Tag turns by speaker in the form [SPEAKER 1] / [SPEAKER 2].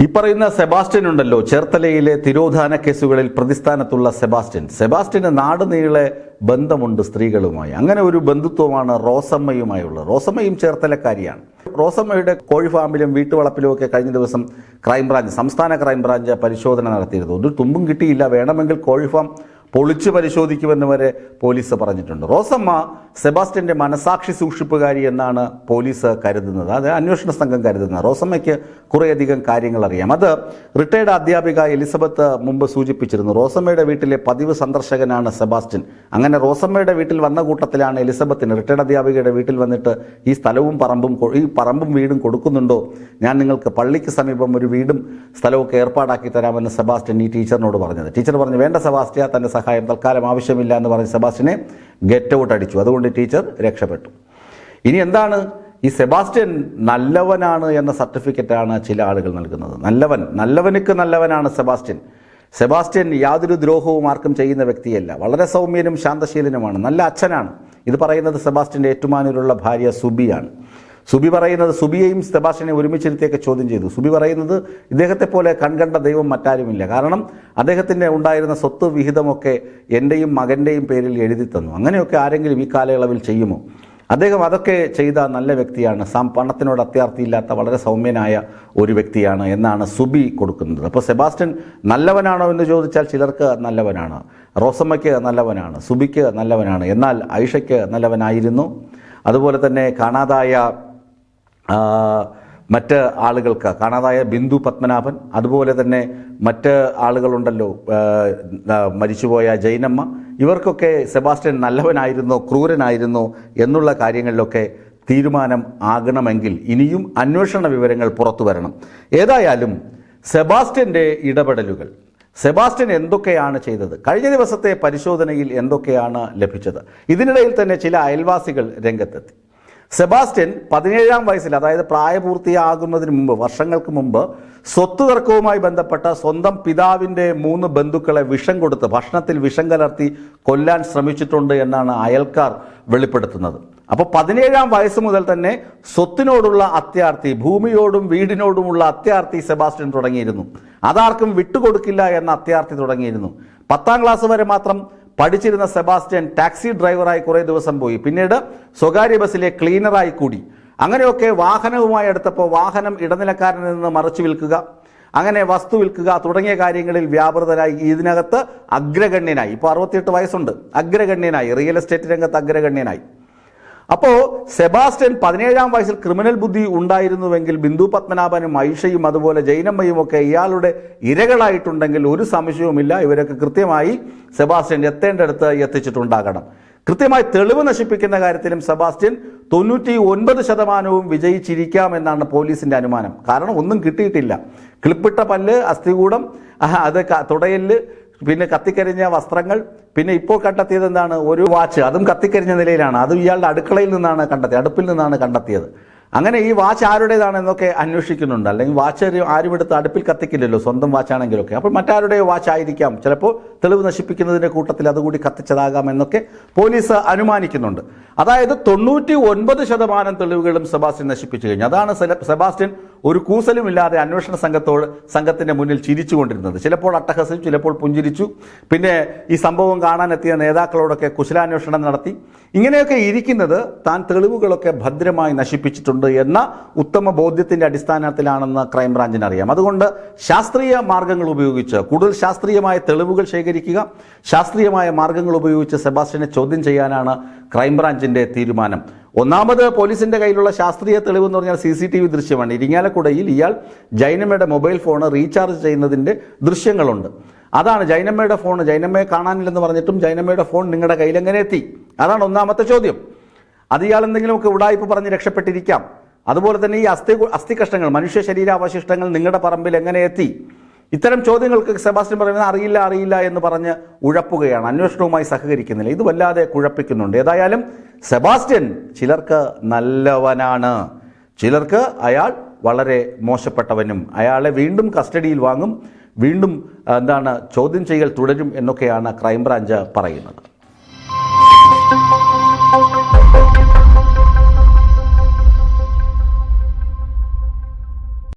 [SPEAKER 1] ഈ പറയുന്ന സെബാസ്റ്റ്യൻ ഉണ്ടല്ലോ, ചേർത്തലയിലെ തിരോധാന കേസുകളിൽ പ്രതിസ്ഥാനത്തുള്ള സെബാസ്റ്റ്യന് നാടുനീളെ ബന്ധമുണ്ട് സ്ത്രീകളുമായി. അങ്ങനെ ഒരു ബന്ധുത്വമാണ് റോസമ്മയുമായുള്ളത്. റോസമ്മയും ചേർത്തലക്കാരിയാണ്. റോസമ്മയുടെ കോഴി ഫാമിലും വീട്ടുവളപ്പിലും ഒക്കെ കഴിഞ്ഞ ദിവസം സംസ്ഥാന ക്രൈംബ്രാഞ്ച് പരിശോധന നടത്തിയിരുന്നു. ഒരു തുമ്പും കിട്ടിയില്ല. വേണമെങ്കിൽ കോഴി ഫാം പൊളിച്ചു പരിശോധിക്കുമെന്ന് വരെ പോലീസ് പറഞ്ഞിട്ടുണ്ട്. റോസമ്മ സെബാസ്റ്റ്യന്റെ മനസാക്ഷി സൂക്ഷിപ്പുകാരി എന്നാണ് പോലീസ് കരുതുന്നത്, അത് അന്വേഷണ സംഘം കരുതുന്നത്. റോസമ്മയ്ക്ക് കുറേയധികം കാര്യങ്ങൾ അറിയാം. അത് റിട്ടയർഡ് അധ്യാപിക എലിസബത്ത് മുമ്പ് സൂചിപ്പിച്ചിരുന്നു. റോസമ്മയുടെ വീട്ടിലെ പതിവ് സന്ദർശകനാണ് സെബാസ്റ്റ്യൻ. അങ്ങനെ റോസമ്മയുടെ വീട്ടിൽ വന്ന കൂട്ടത്തിലാണ് എലിസബത്തിന് റിട്ടയർഡ് അധ്യാപികയുടെ വീട്ടിൽ വന്നിട്ട് ഈ സ്ഥലവും പറമ്പും വീടും കൊടുക്കുന്നുണ്ടോ, ഞാൻ നിങ്ങൾക്ക് പള്ളിക്ക് സമീപം ഒരു വീടും സ്ഥലമൊക്കെ ഏർപ്പാടാക്കി തരാമെന്ന് സെബാസ്റ്റ്യൻ ഈ ടീച്ചറിനോട് പറഞ്ഞത്. ടീച്ചർ പറഞ്ഞു, വേണ്ട സെബാസ്റ്റ്യ, തന്റെ സഹായം തൽക്കാലം ആവശ്യമില്ല എന്ന് പറഞ്ഞ് സെബാസ്റ്റ്യനെ ഗെറ്റ് ഔട്ട് അടിച്ചു. അതുകൊണ്ട് ടീച്ചർ രക്ഷപ്പെട്ടു. ഇനി എന്താണ് ഈ സെബാസ്റ്റ്യൻ നല്ലവനാണ് എന്ന സർട്ടിഫിക്കറ്റാണ് ചില ആളുകൾ നൽകുന്നത്. നല്ലവനുക്ക് നല്ലവനാണ് സെബാസ്റ്റ്യൻ യാതൊരു ദ്രോഹവും ആർക്കും ചെയ്യുന്ന വ്യക്തിയല്ല. വളരെ സൗമ്യനും ശാന്തശീലനുമാണ്, നല്ല അച്ഛനാണ്. ഇത് പറയുന്നത് സെബാസ്റ്റ്യന്റെ ഏറ്റുമാനൂരുള്ള ഭാര്യ സുബിയാണ്. സുബി പറയുന്നത്, സുബിയെയും സെബാസ്റ്റ്യനെ ഒരുമിച്ചിരുത്തിയൊക്കെ ചോദ്യം ചെയ്തു. സുബി പറയുന്നത്, ഇദ്ദേഹത്തെ പോലെ കൺകണ്ട ദൈവം മറ്റാരുമില്ല. കാരണം അദ്ദേഹത്തിൻ്റെ ഉണ്ടായിരുന്ന സ്വത്ത് വിഹിതമൊക്കെ എൻ്റെയും മകൻ്റെയും പേരിൽ എഴുതി തന്നു. അങ്ങനെയൊക്കെ ആരെങ്കിലും ഈ കാലയളവിൽ ചെയ്യുമോ? അദ്ദേഹം അതൊക്കെ ചെയ്ത നല്ല വ്യക്തിയാണ്. പണത്തിനോട് അത്യാർത്തിയില്ലാത്ത വളരെ സൗമ്യനായ ഒരു വ്യക്തിയാണ് എന്നാണ് സുബി കൊടുക്കുന്നത്. അപ്പോൾ സെബാസ്റ്റ്യൻ നല്ലവനാണോ എന്ന് ചോദിച്ചാൽ ചിലർക്ക് നല്ലവനാണ്, റോസമ്മയ്ക്ക് നല്ലവനാണ്, സുബിക്ക് നല്ലവനാണ്. എന്നാൽ ഐഷയ്ക്ക് നല്ലവനായിരുന്നു. അതുപോലെ തന്നെ മറ്റ് ആളുകൾക്ക് കാണാതായ ബിന്ദു പത്മനാഭൻ, അതുപോലെ തന്നെ മറ്റ് ആളുകളുണ്ടല്ലോ, മരിച്ചുപോയ ജൈനമ്മ, ഇവർക്കൊക്കെ സെബാസ്റ്റ്യൻ നല്ലവനായിരുന്നോ ക്രൂരനായിരുന്നോ എന്നുള്ള കാര്യങ്ങളിലൊക്കെ തീരുമാനം ആകണമെങ്കിൽ ഇനിയും അന്വേഷണ വിവരങ്ങൾ പുറത്തു വരണം. ഏതായാലും സെബാസ്റ്റ്യന്റെ ഇടപെടലുകൾ, സെബാസ്റ്റ്യൻ എന്തൊക്കെയാണ് ചെയ്തത്, കഴിഞ്ഞ ദിവസത്തെ പരിശോധനയിൽ എന്തൊക്കെയാണ് ലഭിച്ചത്, ഇതിനിടയിൽ തന്നെ ചില അയൽവാസികൾ രംഗത്തെത്തി. സെബാസ്റ്റ്യൻ 17-ാം വയസ്സിൽ, അതായത് പ്രായപൂർത്തിയാകുന്നതിന് മുമ്പ്, വർഷങ്ങൾക്ക് മുമ്പ്, സ്വത്ത് തർക്കവുമായി ബന്ധപ്പെട്ട സ്വന്തം പിതാവിൻ്റെ 3 ബന്ധുക്കളെ വിഷം കൊടുത്ത്, ഭക്ഷണത്തിൽ വിഷം കലർത്തി കൊല്ലാൻ ശ്രമിച്ചിട്ടുണ്ട് എന്നാണ് അയൽക്കാർ വെളിപ്പെടുത്തുന്നത്. അപ്പോൾ 17-ാം വയസ്സ് മുതൽ തന്നെ സ്വത്തിനോടുള്ള അത്യാർത്തി, ഭൂമിയോടും വീടിനോടുമുള്ള അത്യാർത്തി സെബാസ്റ്റ്യൻ തുടങ്ങിയിരുന്നു. അതാർക്കും വിട്ടുകൊടുക്കില്ല എന്ന അത്യാർത്തി തുടങ്ങിയിരുന്നു. 10ാം ക്ലാസ് വരെ മാത്രം പഠിച്ചിരുന്ന സെബാസ്റ്റ്യൻ ടാക്സി ഡ്രൈവറായി കുറേ ദിവസം പോയി. പിന്നീട് സ്വകാര്യ ബസ്സിലെ ക്ലീനറായി കൂടി. അങ്ങനെയൊക്കെ വാഹനവുമായി എടുത്തപ്പോൾ വാഹനം ഇടനിലക്കാരനിൽ നിന്ന് മറിച്ചു വിൽക്കുക, അങ്ങനെ വസ്തു വിൽക്കുക തുടങ്ങിയ കാര്യങ്ങളിൽ വ്യാപൃതരായി. ഇതിനകത്ത് അഗ്രഗണ്യനായി. ഇപ്പോൾ 68 വയസ്സുണ്ട്, അഗ്രഗണ്യനായി, റിയൽ എസ്റ്റേറ്റ് രംഗത്ത് അഗ്രഗണ്യനായി. അപ്പോൾ സെബാസ്റ്റ്യൻ 17-ാം വയസ്സിൽ ക്രിമിനൽ ബുദ്ധി ഉണ്ടായിരുന്നുവെങ്കിൽ ബിന്ദു പത്മനാഭനും ഐഷയും അതുപോലെ ജൈനമ്മയും ഒക്കെ ഇയാളുടെ ഇരകളായിട്ടുണ്ടെങ്കിൽ ഒരു സംശയവുമില്ല, ഇവരൊക്കെ കൃത്യമായി സെബാസ്റ്റ്യൻ എത്തേണ്ടടുത്ത് എത്തിച്ചിട്ടുണ്ടാകണം. കൃത്യമായി തെളിവ് നശിപ്പിക്കുന്ന കാര്യത്തിലും സെബാസ്റ്റ്യൻ 99% വിജയിച്ചിരിക്കാമെന്നാണ് പോലീസിന്റെ അനുമാനം. കാരണം ഒന്നും കിട്ടിയിട്ടില്ല. ക്ലിപ്പിട്ട പല്ല്, അസ്ഥികൂടം, അത് തുടയല്, പിന്നെ കത്തിക്കരിഞ്ഞ വസ്ത്രങ്ങൾ, പിന്നെ ഇപ്പോൾ കണ്ടെത്തിയത് എന്താണ്, ഒരു വാച്ച്, അതും കത്തിക്കരിഞ്ഞ നിലയിലാണ്. അതും ഇയാളുടെ അടുക്കളയിൽ നിന്നാണ് കണ്ടെത്തിയത്, അടുപ്പിൽ നിന്നാണ് കണ്ടെത്തിയത്. അങ്ങനെ ഈ വാച്ച് ആരുടേതാണെന്നൊക്കെ അന്വേഷിക്കുന്നുണ്ട്. അല്ലെങ്കിൽ വാച്ച് ആരും എടുത്ത് അടുപ്പിൽ കത്തിക്കില്ലല്ലോ, സ്വന്തം വാച്ചാണെങ്കിലൊക്കെ. അപ്പോൾ മറ്റാരുടെയോ വാച്ച് ആയിരിക്കാം, ചിലപ്പോൾ തെളിവ് നശിപ്പിക്കുന്നതിൻ്റെ കൂട്ടത്തിൽ അതുകൂടി കത്തിച്ചതാകാം എന്നൊക്കെ പോലീസ് അനുമാനിക്കുന്നുണ്ട്. അതായത് 99% തെളിവുകളും സെബാസ്റ്റ്യൻ നശിപ്പിച്ചു കഴിഞ്ഞു. അതാണ് സെബാസ്റ്റ്യൻ ഒരു കൂസലുമില്ലാതെ അന്വേഷണ സംഘത്തിന്റെ മുന്നിൽ ചിരിച്ചുകൊണ്ടിരുന്നത്. ചിലപ്പോൾ അട്ടഹസിച്ചു, ചിലപ്പോൾ പുഞ്ചിരിച്ചു. പിന്നെ ഈ സംഭവം കാണാനെത്തിയ നേതാക്കളോടൊക്കെ കുശലാന്വേഷണം നടത്തി. ഇങ്ങനെയൊക്കെ ഇരിക്കുന്നത് താൻ തെളിവുകളൊക്കെ ഭദ്രമായി നശിപ്പിച്ചിട്ടുണ്ട് എന്ന ഉത്തമ ബോധ്യത്തിന്റെ അടിസ്ഥാനത്തിലാണെന്ന് ക്രൈംബ്രാഞ്ചിന് അറിയാം. അതുകൊണ്ട് ശാസ്ത്രീയ മാർഗങ്ങൾ ഉപയോഗിച്ച്, കൂടുതൽ ശാസ്ത്രീയമായ തെളിവുകൾ ശേഖരിക്കുക, ശാസ്ത്രീയമായ മാർഗങ്ങൾ ഉപയോഗിച്ച് സെബാസ്റ്റ്യനെ ചോദ്യം ചെയ്യാനാണ് ക്രൈംബ്രാഞ്ചിന്റെ തീരുമാനം. ഒന്നാമത് പോലീസിന്റെ കയ്യിലുള്ള ശാസ്ത്രീയ തെളിവ് എന്ന് പറഞ്ഞാൽ CCTV ദൃശ്യമാണ്. ഇരിങ്ങാലക്കുടയിൽ ഇയാൾ ജൈനമ്മയുടെ മൊബൈൽ ഫോൺ റീചാർജ് ചെയ്യുന്നതിന്റെ ദൃശ്യങ്ങളുണ്ട്. അതാണ് ജൈനമ്മയുടെ ഫോൺ, ജൈനമ്മയെ കാണാനില്ലെന്ന് പറഞ്ഞിട്ടും ജൈനമ്മയുടെ ഫോൺ നിങ്ങളുടെ കയ്യിൽ എങ്ങനെ എത്തി? അതാണ് ഒന്നാമത്തെ ചോദ്യം. അത് ഇയാൾ എന്തെങ്കിലുമൊക്കെ ഉടായ്പ പറഞ്ഞ് രക്ഷപ്പെട്ടിരിക്കാം. അതുപോലെ തന്നെ ഈ അസ്ഥി കഷ്ണങ്ങൾ, മനുഷ്യ ശരീരാവശിഷ്ടങ്ങൾ നിങ്ങളുടെ പറമ്പിൽ എങ്ങനെ എത്തി? ഇത്തരം ചോദ്യങ്ങൾക്ക് സെബാസ്റ്റ്യൻ പറയുന്നത് അറിയില്ല എന്ന് പറഞ്ഞ് ഉഴപ്പുകയാണ്, അന്വേഷണവുമായി സഹകരിക്കുന്നില്ല. ഇത് വല്ലാതെ കുഴപ്പിക്കുന്നുണ്ട്. ഏതായാലും സെബാസ്റ്റ്യൻ ചിലർക്ക് നല്ലവനാണ്, ചിലർക്ക് അയാൾ വളരെ മോശപ്പെട്ടവനും. അയാളെ വീണ്ടും കസ്റ്റഡിയിൽ വാങ്ങും, വീണ്ടും ചോദ്യം ചെയ്യൽ തുടരും എന്നൊക്കെയാണ് ക്രൈംബ്രാഞ്ച് പറയുന്നത്.